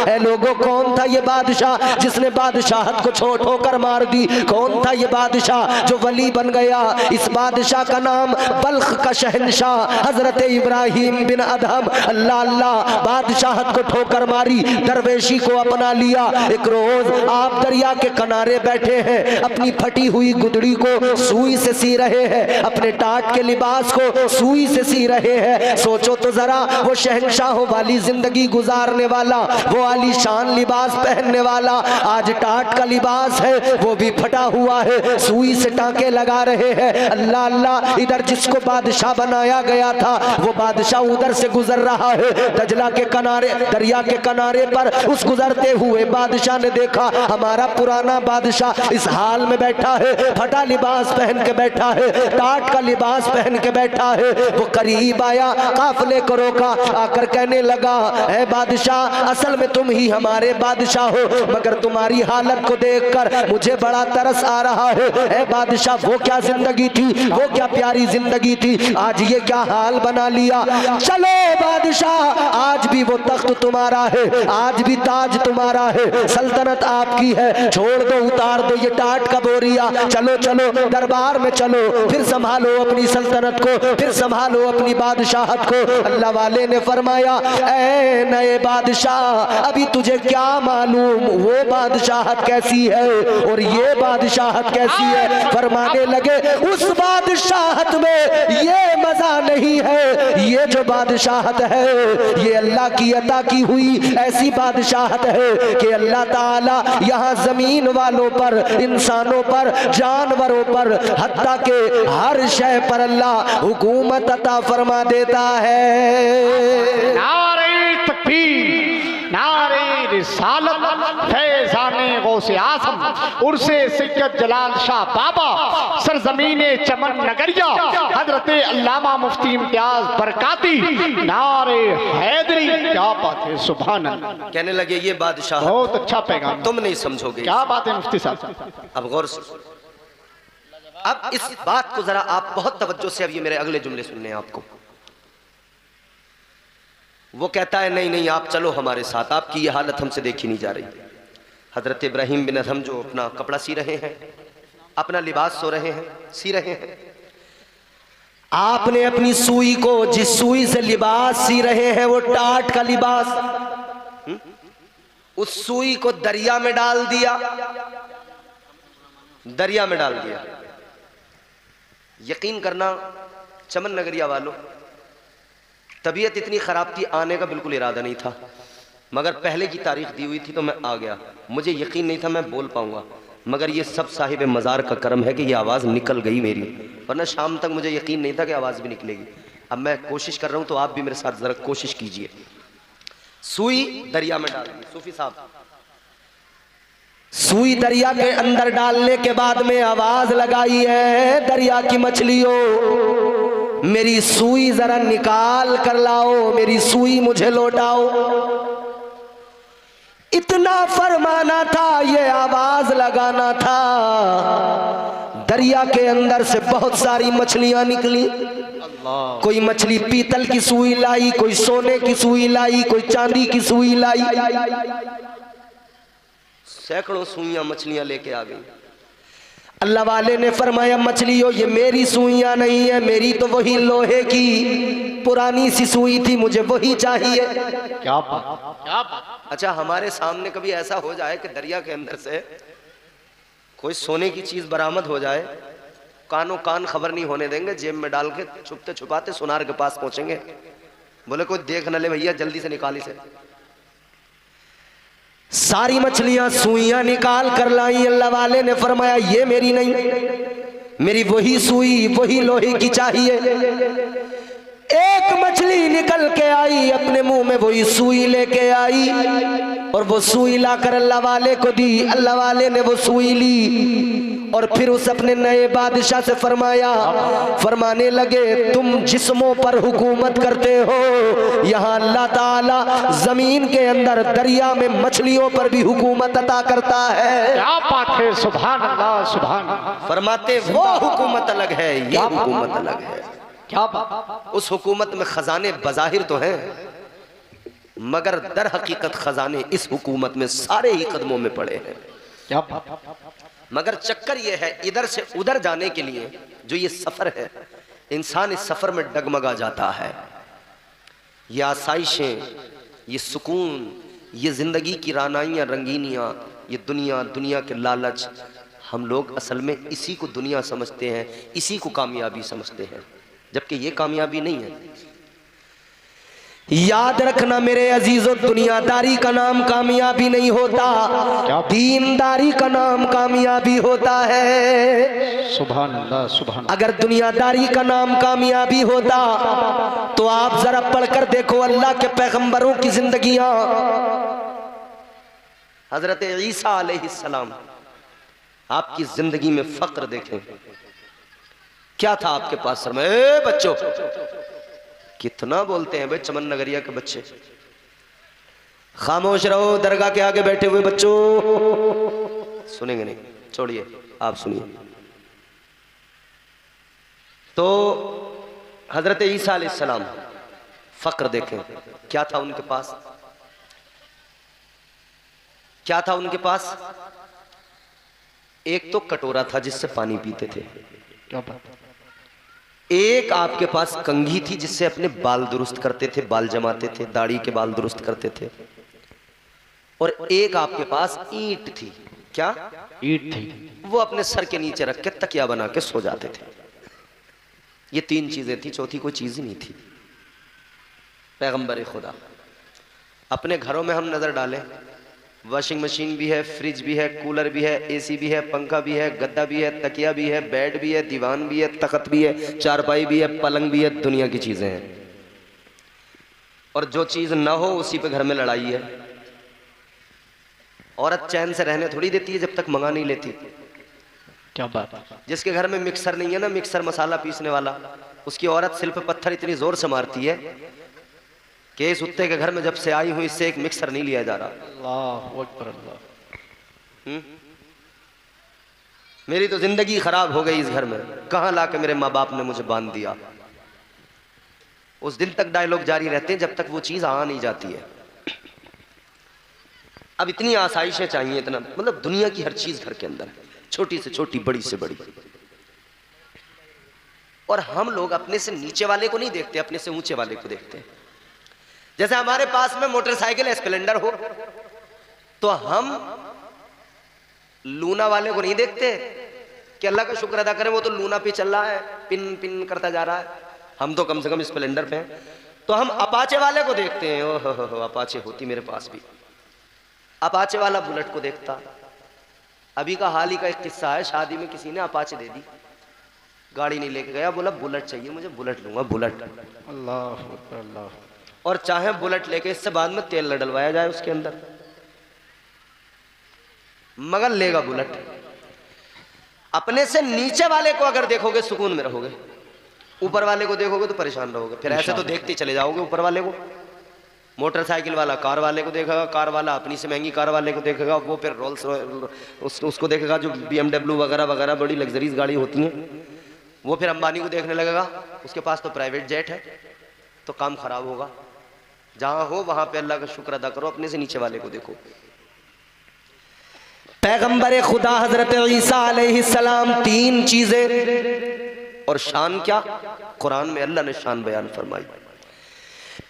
ऐ लोगों, कौन था ये बादशाह जिसने बादशाहत को ठोकर मार दी? कौन था ये बादशाह जो वली बन गया? इस बादशाह का नाम बल्ख का शहंशाह हजरत इब्राहिम बिन अदहम। अल्लाह अल्लाह, बादशाहत को ठोकर मारी, दरवेशी को अपना लिया। एक रोज आप दरिया के किनारे बैठे हैं, अपनी फटी हुई गुदड़ी को सुई से सी रहे हैं, अपने टाट के लिबास को सुई से सी रहे हैं। सोचो तो जरा, वो शहंशाहों वाली जिंदगी गुजारने वाला, वो आलीशान लिबास पहनने वाला, आज टाट का लिबास है वो भी फटा हुआ है, सुई से टांके लगा रहे हैं। अल्लाह अल्लाह, इधर जिसको बादशाह बनाया गया था वो बादशाह उधर से गुजर रहा है, दजला के किनारे, दरिया के किनारे पर उस गुजरते हुए बादशाह ने देखा हमारा पुराना बादशाह इस हाल में बैठा है, फटा लिबास पहन के बैठा है, टाट का लिबास पहन के बैठा है। वो करीब आया, काफले को रोका, आकर कहने लगा, ऐ बादशाह, असल में तुम ही हमारे बादशाह हो, मगर तुम्हारी हालत को देखकर मुझे बड़ा तरस आ रहा है। ऐ बादशाह, वो क्या जिंदगी थी, वो क्या प्यारी जिंदगी थी, आज ये क्या हाल बना लिया। चलो बादशाह, आज भी वो तख्त तुम्हारा है, आज भी ताज तुम्हारा है, सल्तनत आपकी है, छोड़ दो, उतार दो ये टाट का बोरिया, चलो चलो दरबार में चलो, फिर संभालो अपनी सल्तनत को, फिर संभालो अपनी बादशाहत को। अल्लाह वाले ने फरमाया, ऐ नए बादशाह, अभी तुझे क्या मालूम वो बादशाहत कैसी है और ये बादशाहत कैसी है। फरमाने लगे, उस बादशाहत में ये मजा नहीं है, ये जो बादशाहत है ये अल्लाह की अता की हुई ऐसी बादशाहत है कि अल्लाह ताला यहाँ जमीन वालों पर, इंसानों पर, जानवरों पर, हत्ता के हर शय पर अल्लाह हुकूमत अता फरमा देता है। नारे तकबीर, नारे रिसालत, फैज़ाने गौसे आज़म, उर्से सैयद जलाल शाह बाबा, सरजमीने चमन नगरिया, हजरत अल्लामा मुफ्ती इम्तियाज बरकाती, नारे हैदरी। क्या बात है, सुभान अल्लाह। कहने लगे, ये बादशाह बहुत अच्छा पैगाम, तुम नहीं समझोगे। क्या बात है मुफ्ती साहब, अब गौर से, अब इस बात को जरा आप बहुत तवज्जो से, अब ये मेरे अगले जुमले सुनने हैं आपको। वो कहता है, नहीं नहीं, आप चलो हमारे साथ, आपकी ये हालत हमसे देखी नहीं जा रही। हजरत इब्राहिम बिन अदहम जो अपना कपड़ा सी रहे हैं, अपना लिबास सी रहे हैं, आपने अपनी सुई को, जिस सुई से लिबास सी रहे हैं वो टाट का लिबास, उस सुई को दरिया में डाल दिया, दरिया में डाल दिया। यकीन करना चमन नगरिया वालों, तबीयत इतनी खराब थी, आने का बिल्कुल इरादा नहीं था, मगर पहले की तारीख दी हुई थी तो मैं आ गया। मुझे यकीन नहीं था मैं बोल पाऊंगा, मगर ये सब साहिब मज़ार का करम है कि ये आवाज़ निकल गई मेरी, वरना शाम तक मुझे यकीन नहीं था कि आवाज़ भी निकलेगी। अब मैं कोशिश कर रहा हूँ तो आप भी मेरे साथ ज़रा कोशिश कीजिए। सुई दरिया में डाल दी, सूफी साहब, सुई दरिया के अंदर डालने के बाद में आवाज़ लगाई है, दरिया की मछलियों, मेरी सुई जरा निकाल कर लाओ, मेरी सुई मुझे लौटाओ। इतना फरमाना था, ये आवाज लगाना था। दरिया के अंदर से बहुत सारी मछलियां निकली। कोई मछली पीतल की सुई लाई, कोई सोने की सुई लाई, कोई चांदी की सुई लाई, सैकड़ों सुइयां मछलियां लेके आ गई। अल्लाह वाले ने फरमाया, मछलियों ये मेरी सुइयां नहीं है, मेरी तो वही लोहे की पुरानी सी सुई थी, मुझे वही चाहिए। क्या बात। अच्छा, हमारे सामने कभी ऐसा हो जाए कि दरिया के अंदर से कोई सोने की चीज बरामद हो जाए, कानों कान खबर नहीं होने देंगे, जेब में डाल के छुपते छुपाते सुनार के पास पहुंचेंगे, बोले कोई देख न ले भैया, जल्दी से निकाली से। सारी मछलियां सुइयां निकाल कर लाई। अल्लाह वाले ने फरमाया, ये मेरी नहीं, मेरी वही सुई, वही लोहे की चाहिए। एक मछली निकल के आई, अपने मुंह में वही सुई लेके आई और वो सुई लाकर अल्लाह वाले को दी। अल्लाह वाले ने वो सुई ली और फिर उस अपने नए बादशाह से फरमाने लगे, तुम जिस्मों पर हुकूमत करते हो, यहाँ अल्लाह ताला जमीन के अंदर दरिया में मछलियों पर भी हुकूमत अता करता है। क्या बात है, सुभान अल्लाह सुभान अल्लाह। फरमाते वो हुकूमत अलग है, ये हुकूमत अलग है। क्या बात। उस हुकूमत में खजाने बज़ाहिर तो हैं, मगर दर हकीकत खजाने इस हुकूमत में सारे ही कदमों में पड़े हैं। क्या बात। मगर चक्कर ये है, इधर से उधर जाने के लिए जो ये सफर है, इंसान इस सफर में डगमगा जाता है। ये आसाइशें, ये सुकून, ये जिंदगी की रानाइयाँ, रंगीनियाँ, ये दुनिया के लालच, हम लोग असल में इसी को दुनिया समझते हैं, इसी को कामयाबी समझते हैं, जबकि ये कामयाबी नहीं है। याद रखना मेरे अजीजों, दुनियादारी का नाम कामयाबी नहीं होता, दीनदारी का नाम कामयाबी होता है। सुभान अल्लाह, सुभान अल्लाह। अगर दुनियादारी का नाम कामयाबी होता तो आप जरा पढ़कर देखो अल्लाह के पैगंबरों की जिंदगियां। हजरत ईसा अलैहिस्सलाम, आपकी जिंदगी में फक्र देखें, क्या था आपके पास? बच्चों कितना बोलते हैं भाई चमन नगरिया के बच्चे, खामोश रहो, दरगाह के आगे बैठे हुए बच्चों सुनेंगे नहीं, छोड़िए आप सुनिए। तो हजरत ईसा अलैहिस्सलाम, फक्र देखें, क्या था उनके पास? क्या था उनके पास? एक तो कटोरा था जिससे पानी पीते थे, क्या बात। एक आपके पास कंघी थी जिससे अपने बाल दुरुस्त करते थे, बाल जमाते थे, दाढ़ी के बाल दुरुस्त करते थे, और एक आपके पास ईंट थी। क्या ईंट थी? वो अपने सर के नीचे रख के तकिया बना के सो जाते थे। ये तीन चीजें थी, चौथी कोई चीज ही नहीं थी। पैगंबर खुदा, अपने घरों में हम नजर डालें, वॉशिंग मशीन भी है, फ्रिज भी है, कूलर भी है, एसी भी है, पंखा भी है, गद्दा भी है, तकिया भी है, बेड भी है, दीवान भी है, तख्त भी है, चारपाई भी है, पलंग भी है, दुनिया की चीजें हैं। और जो चीज ना हो उसी पे घर में लड़ाई है। औरत चैन से रहने थोड़ी देती है जब तक मंगा नहीं लेती। क्या बात। जिसके घर में मिक्सर नहीं है ना, मिक्सर मसाला पीसने वाला, उसकी औरत सिल पे पत्थर इतनी जोर से मारती है कि इस उत्ते के घर में जब से आई हूं इससे एक मिक्सर नहीं लिया जा रहा। अल्लाह अकबर, अल्लाह। मेरी तो जिंदगी खराब हो गई इस घर में, कहां लाके मेरे माँ बाप ने मुझे बांध दिया। उस दिन तक डायलॉग जारी रहते हैं जब तक वो चीज आ नहीं जाती है। अब इतनी आसाइशें चाहिए, इतना मतलब दुनिया की हर चीज घर के अंदर है, छोटी से छोटी, बड़ी से बड़ी। और हम लोग अपने से नीचे वाले को नहीं देखते, अपने से ऊंचे वाले को देखते हैं। जैसे हमारे पास में मोटरसाइकिल स्प्लेंडर हो तो हम लूना वाले को नहीं देखते कि अल्लाह का शुक्र अदा करें वो तो लूना पे चल रहा है, पिन पिन करता जा रहा है, हम तो कम से कम स्प्लेंडर पे हैं। तो हम अपाचे वाले को देखते हैं, ओहो अपाचे होती मेरे पास भी। अपाचे वाला बुलेट को देखता। अभी का हाल ही का एक किस्सा है, शादी में किसी ने अपाचे दे दी, गाड़ी नहीं लेके गया, बोला बुलेट चाहिए मुझे, बुलेट लूंगा, बुलेट। अल्लाह अकबर, अल्लाह। और चाहे बुलेट लेके इससे बाद में तेल न डलवाया जाए उसके अंदर, मगर लेगा बुलेट। अपने से नीचे वाले को अगर देखोगे सुकून में रहोगे, ऊपर वाले को देखोगे तो परेशान रहोगे। फिर ऐसे तो देखते चले जाओगे ऊपर वाले को। मोटरसाइकिल वाला कार वाले को देखेगा, कार वाला अपनी से महंगी कार वाले को देखेगा, वो फिर रोल्स उसको देखेगा जो BMW वगैरह वगैरह बड़ी लग्जरीज गाड़ी होती हैं, वो फिर अंबानी को देखने लगेगा, उसके पास तो प्राइवेट जेट है, तो काम खराब होगा। जहां हो वहां पे अल्लाह का शुक्र अदा करो, अपने से नीचे वाले को देखो। पैगंबर खुदा हजरत ईसा अलैहिस्सलाम, तीन चीजें और शान क्या? कुरान में अल्लाह ने शान बयान फरमाई।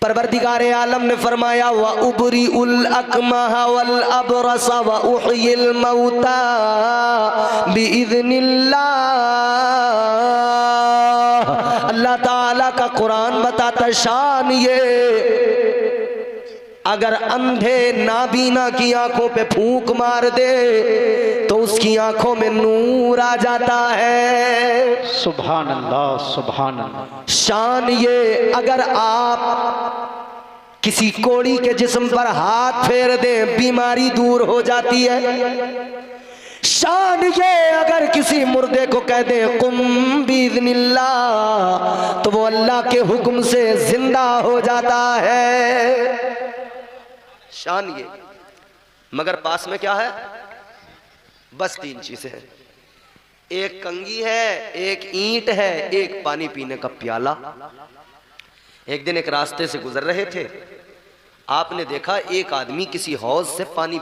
परवरदिगारे आलम ने फरमाया व उबरी उल अकमह वल अबरस व उहयिल मौता बिइज़निल्लाह। अल्लाह ताला का कुरान बताता शान ये, अगर अंधे नाबीना की आंखों पे फूंक मार दे तो उसकी आंखों में नूर आ जाता है। सुभान अल्लाह, सुभान अल्लाह। शान ये, अगर आप किसी कोड़ी के जिस्म पर हाथ फेर दें बीमारी दूर हो जाती है। शान ये, अगर किसी मुर्दे को कह दे कुम बिइज़निल्लाह तो वो अल्लाह के हुक्म से जिंदा हो जाता है। शान ये, मगर पास में क्या है? बस तीन चीजें हैं, एक कंघी है, एक ईंट है, एक पानी पीने का प्याला। एक दिन एक रास्ते से गुजर रहे थे, आपने देखा एक आदमी किसी हौज से पानी